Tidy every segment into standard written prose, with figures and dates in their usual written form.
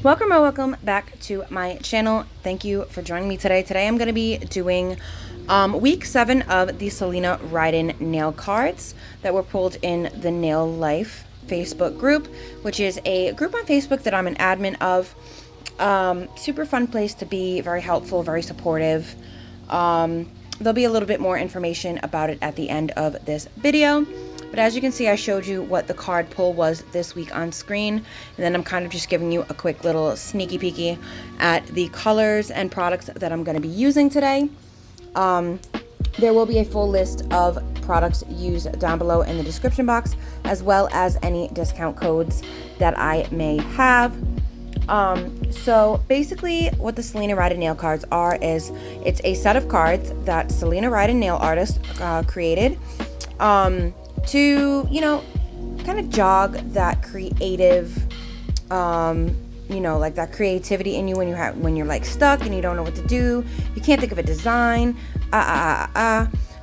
Welcome or welcome back to my channel. Thank you for joining me today. Today I'm going to be doing week 7 of the Celina Ryden nail cards that were pulled in the Nail Life Facebook group, which is a group on Facebook that I'm an admin of. Super fun place to be, very helpful, very supportive. There'll be a little bit more information about it at the end of this video. But as you can see, I showed you what the card pull was this week on screen. And then I'm kind of just giving you a quick little sneaky peeky at the colors and products that I'm going to be using today. There will be a full list of products used down below in the description box, as well as any discount codes that I may have. So basically what the Celina Ryden nail cards are is it's a set of cards that Celina Ryden nail artist created to, you know, kind of jog that creative, like that creativity in you when you're like stuck and you don't know what to do, you can't think of a design,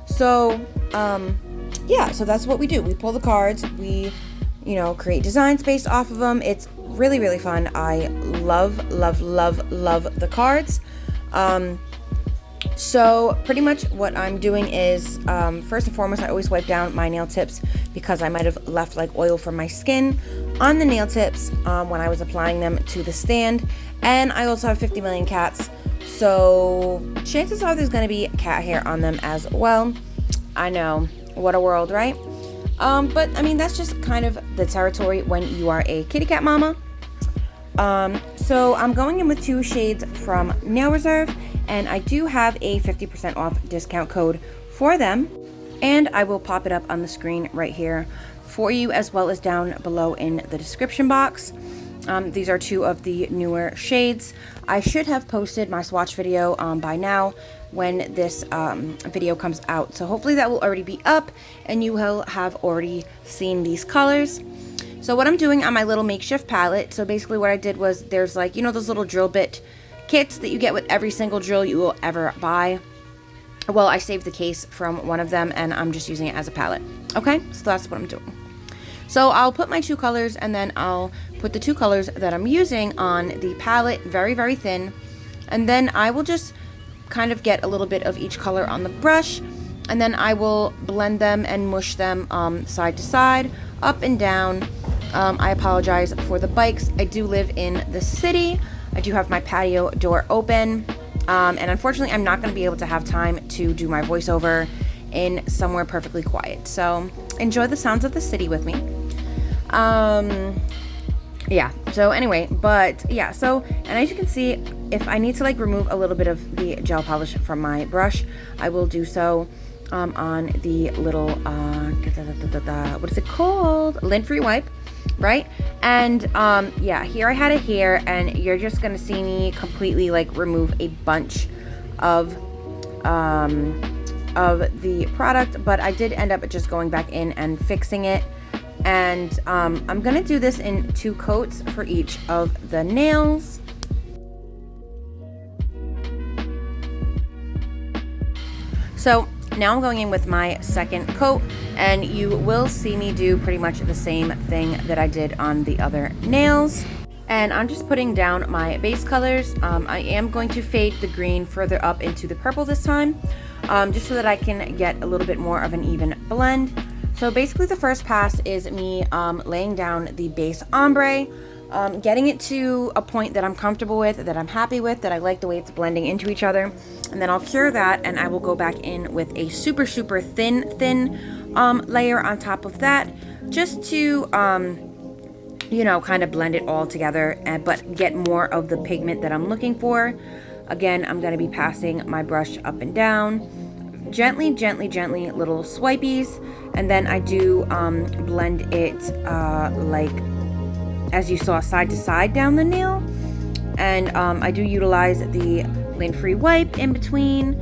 So so that's what we do. We pull the cards, we, create designs based off of them. It's really, really fun. I love the cards. So pretty much what I'm doing is, first and foremost, I always wipe down my nail tips because I might have left like oil from my skin on the nail tips when I was applying them to the stand. And I also have 50 million cats, so chances are there's going to be cat hair on them as well. I know, what a world, right? But I mean, that's just kind of the territory when you are a kitty cat mama. So I'm going in with 2 shades from Nail Reserve, and I do have a 50% off discount code for them, and I will pop it up on the screen right here for you, as well as down below in the description box. These are 2 of the newer shades. I should have posted my swatch video by now when this video comes out, so hopefully that will already be up and you will have already seen these colors. So what I'm doing on my little makeshift palette, so basically what I did was, there's like, those little drill bit kits that you get with every single drill you will ever buy. Well, I saved the case from one of them and I'm just using it as a palette. Okay, so that's what I'm doing. So I'll put my 2 colors, and then I'll put the 2 colors that I'm using on the palette very, very thin. And then I will just kind of get a little bit of each color on the brush, and then I will blend them and mush them side to side, up and down. I apologize for the bikes. I do live in the city. I do have my patio door open, and unfortunately I'm not going to be able to have time to do my voiceover in somewhere perfectly quiet. So enjoy the sounds of the city with me. So anyway, and as you can see, if I need to like remove a little bit of the gel polish from my brush, I will do so on the little what is it called, lint free wipe, right? And here I had it here, and you're just gonna see me completely like remove a bunch of the product, but I did end up just going back in and fixing it. And I'm gonna do this in 2 coats for each of the nails. So now I'm going in with my second coat, and you will see me do pretty much the same thing that I did on the other nails. And I'm just putting down my base colors. I am going to fade the green further up into the purple this time, just so that I can get a little bit more of an even blend. So basically the first pass is me laying down the base ombre, getting it to a point that I'm comfortable with, that I'm happy with, that I like the way it's blending into each other. And then I'll cure that, and I will go back in with a super thin layer on top of that, just to kind of blend it all together, but get more of the pigment that I'm looking for. Again, I'm going to be passing my brush up and down, gently, little swipies, and then I do blend it like as you saw, side to side down the nail. And I do utilize the lint-free wipe in between,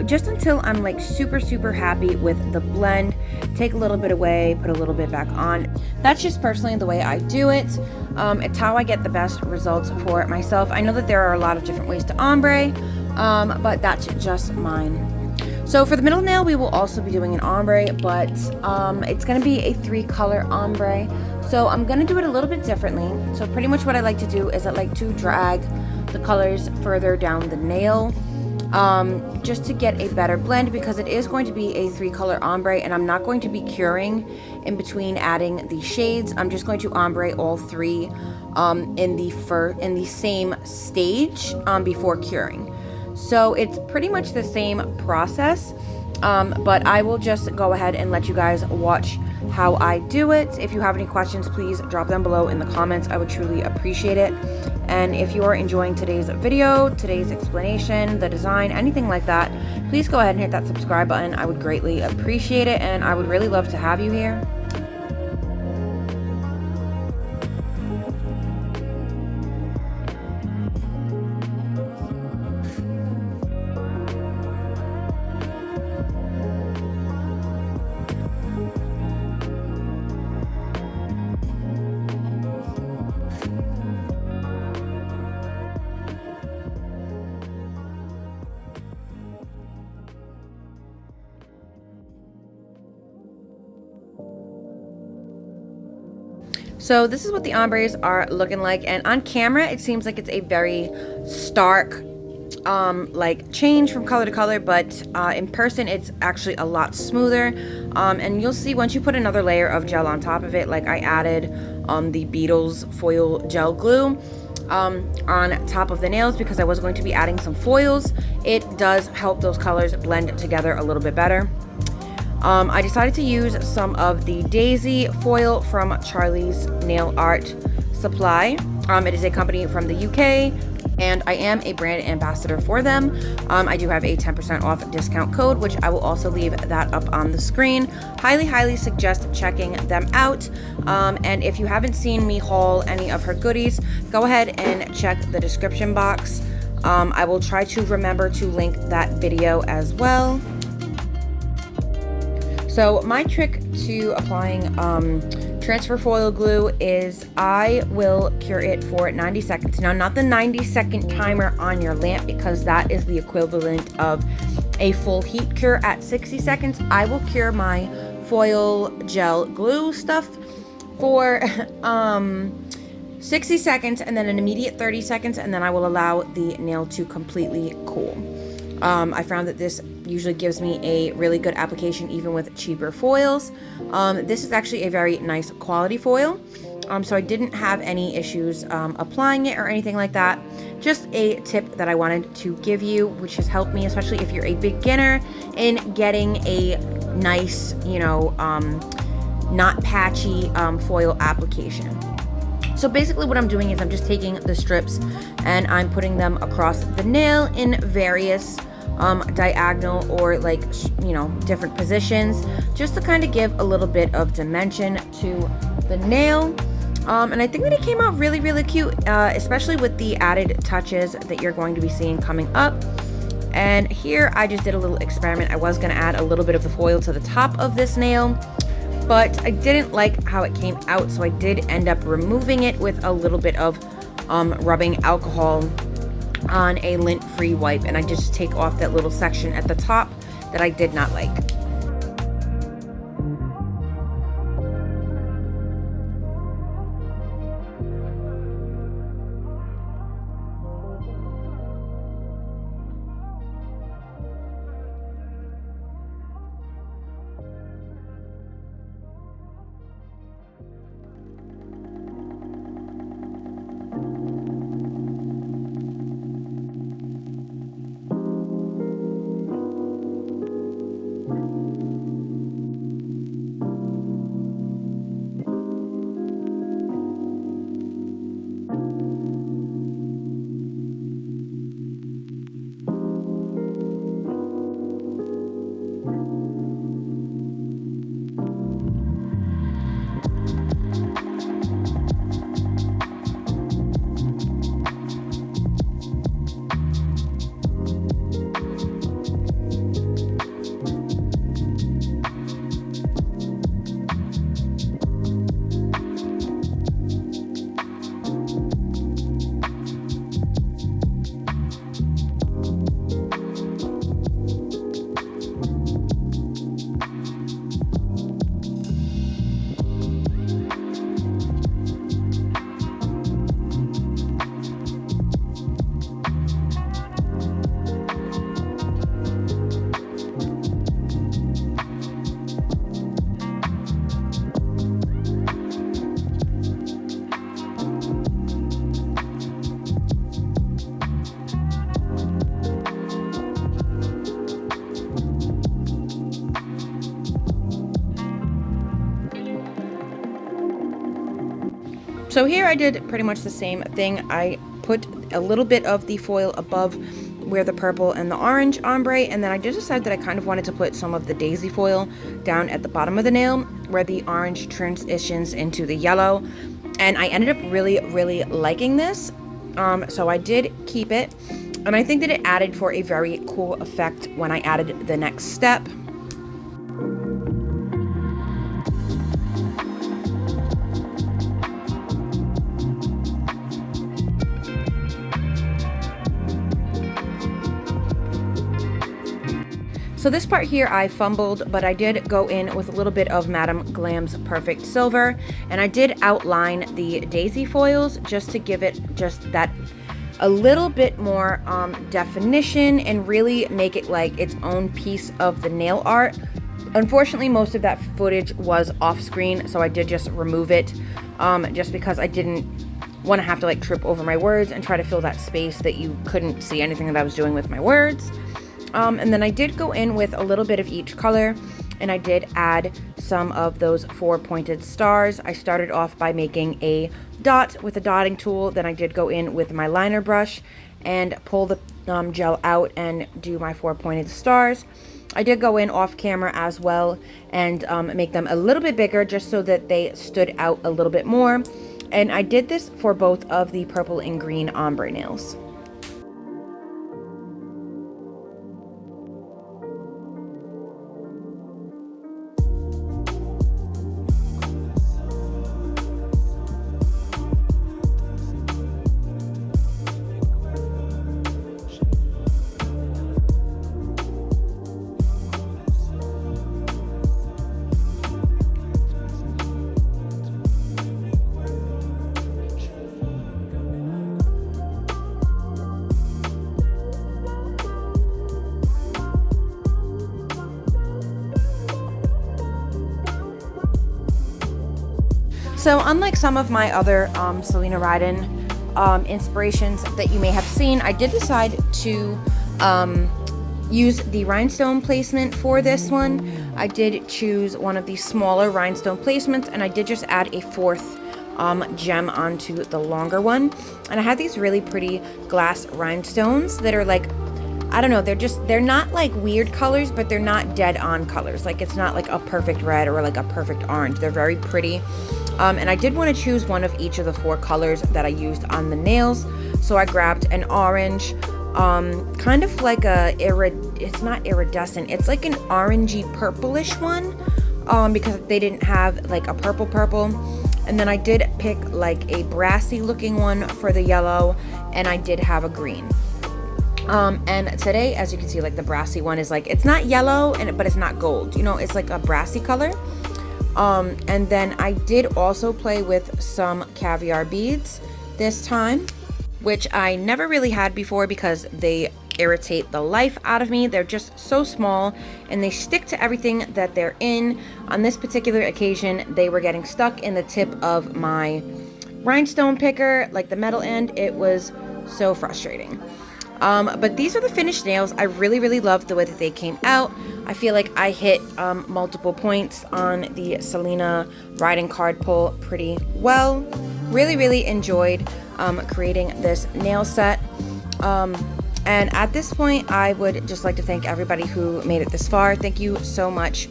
just until I'm like super happy with the blend. Take a little bit away, put a little bit back on. That's just personally the way I do it. It's how I get the best results for myself. I know that there are a lot of different ways to ombre, but that's just mine. So for the middle nail, we will also be doing an ombre, but it's going to be a 3-color ombre. So I'm going to do it a little bit differently. So pretty much what I like to do is I like to drag the colors further down the nail, just to get a better blend, because it is going to be a 3-color ombre, and I'm not going to be curing in between adding the shades. I'm just going to ombre all 3 in the same stage before curing. So it's pretty much the same process, but I will just go ahead and let you guys watch how I do it. If you have any questions, please drop them below in the comments. I would truly appreciate it. And if you are enjoying today's video, today's explanation, the design, anything like that, please go ahead and hit that subscribe button. I would greatly appreciate it, and I would really love to have you here. So this is what the ombres are looking like, and on camera it seems like it's a very stark like change from color to color, but in person it's actually a lot smoother, and you'll see once you put another layer of gel on top of it, like I added the Beetles foil gel glue on top of the nails because I was going to be adding some foils. It does help those colors blend together a little bit better. I decided to use some of the Daisy foil from Charlie's Nail Art Supply. It is a company from the UK, and I am a brand ambassador for them. I do have a 10% off discount code, which I will also leave that up on the screen. Highly suggest checking them out. And if you haven't seen me haul any of her goodies, go ahead and check the description box. I will try to remember to link that video as well. So my trick to applying transfer foil glue is I will cure it for 90 seconds. Now, not the 90-second timer on your lamp, because that is the equivalent of a full heat cure at 60 seconds. I will cure my foil gel glue stuff for 60 seconds and then an immediate 30 seconds, and then I will allow the nail to completely cool. I found that this usually gives me a really good application even with cheaper foils. This is actually a very nice quality foil, so I didn't have any issues applying it or anything like that. Just a tip that I wanted to give you, which has helped me, especially if you're a beginner, in getting a nice, not patchy foil application. So basically what I'm doing is I'm just taking the strips and I'm putting them across the nail in various diagonal or different positions, just to kind of give a little bit of dimension to the nail. And I think that it came out really cute, especially with the added touches that you're going to be seeing coming up. And here I just did a little experiment. I was going to add a little bit of the foil to the top of this nail, but I didn't like how it came out, so I did end up removing it with a little bit of rubbing alcohol on a lint-free wipe, and I just take off that little section at the top that I did not like. So here I did pretty much the same thing. I put a little bit of the foil above where the purple and the orange ombre, and then I did decide that I kind of wanted to put some of the daisy foil down at the bottom of the nail where the orange transitions into the yellow, and I ended up really liking this. So I did keep it, and I think that it added for a very cool effect when I added the next step. So this part here I fumbled, but I did go in with a little bit of Madame Glam's Perfect Silver, and I did outline the daisy foils just to give it just that a little bit more definition and really make it like its own piece of the nail art. Unfortunately, most of that footage was off screen, so I did just remove it just because I didn't want to have to like trip over my words and try to fill that space that you couldn't see anything that I was doing with my words. And then I did go in with a little bit of each color, and I did add some of those 4 pointed stars. I started off by making a dot with a dotting tool. Then I did go in with my liner brush and pull the gel out and do my 4 pointed stars. I did go in off camera as well and make them a little bit bigger just so that they stood out a little bit more. And I did this for both of the purple and green ombre nails. So unlike some of my other Celina Ryden inspirations that you may have seen, I did decide to use the rhinestone placement for this one. I did choose one of the smaller rhinestone placements, and I did just add a 4th gem onto the longer one. And I had these really pretty glass rhinestones that are like, I don't know, they're not like weird colors, but they're not dead on colors. Like it's not like a perfect red or like a perfect orange. They're very pretty. And I did want to choose one of each of the 4 colors that I used on the nails. So I grabbed an orange, kind of like it's not iridescent, it's like an orangey purplish one, because they didn't have like a purple. And then I did pick like a brassy looking one for the yellow, and I did have a green. And today, as you can see, like the brassy one is like, it's not yellow, but it's not gold, you know, it's like a brassy color. And then I did also play with some caviar beads this time, which I never really had before because they irritate the life out of me. They're just so small and they stick to everything that they're in. On this particular occasion, they were getting stuck in the tip of my rhinestone picker, like the metal end. It was so frustrating. But these are the finished nails. I really loved the way that they came out. I feel like I hit multiple points on the Celina Ryden card pull pretty well. Really enjoyed creating this nail set. And at this point, I would just like to thank everybody who made it this far. Thank you so much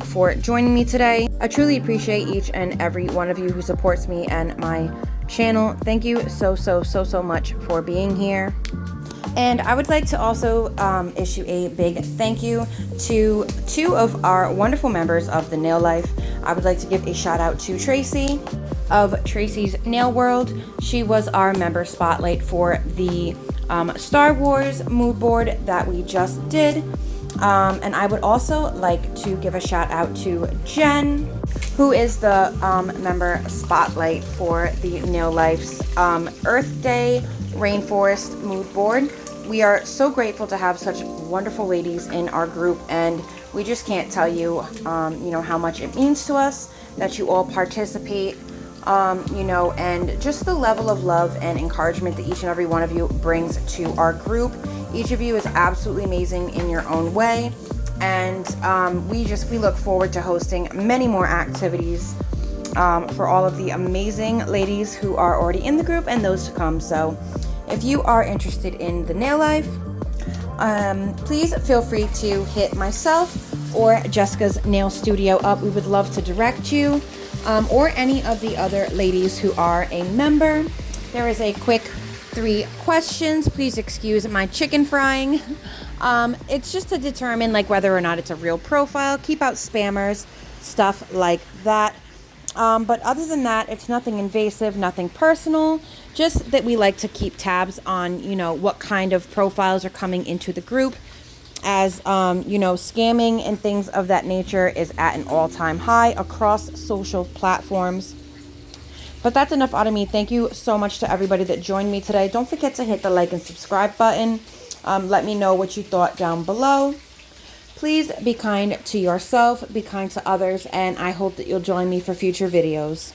for joining me today. I truly appreciate each and every one of you who supports me and my channel. Thank you so much for being here. And I would like to also issue a big thank you to 2 of our wonderful members of the Nail Life. I would like to give a shout out to Tracy of Tracy's Nail World. She was our member spotlight for the Star Wars mood board that we just did. And I would also like to give a shout out to Jen, who is the member spotlight for the Nail Life's Earth Day Rainforest mood board. We are so grateful to have such wonderful ladies in our group, and we just can't tell you, you know, how much it means to us that you all participate, you know, and just the level of love and encouragement that each and every one of you brings to our group. Each of you is absolutely amazing in your own way, and we look forward to hosting many more activities for all of the amazing ladies who are already in the group and those to come. So if you are interested in the nail life, please feel free to hit myself or Jessica's nail studio up. We would love to direct you, or any of the other ladies who are a member. There is a quick 3 questions. Please excuse my chicken frying. It's just to determine like whether or not it's a real profile, keep out spammers, stuff like that. But other than that, it's nothing invasive, nothing personal, just that we like to keep tabs on, you know, what kind of profiles are coming into the group, as, you know, scamming and things of that nature is at an all-time high across social platforms. But that's enough out of me. Thank you so much to everybody that joined me today. Don't forget to hit the like and subscribe button. Let me know what you thought down below. Please be kind to yourself, be kind to others, and I hope that you'll join me for future videos.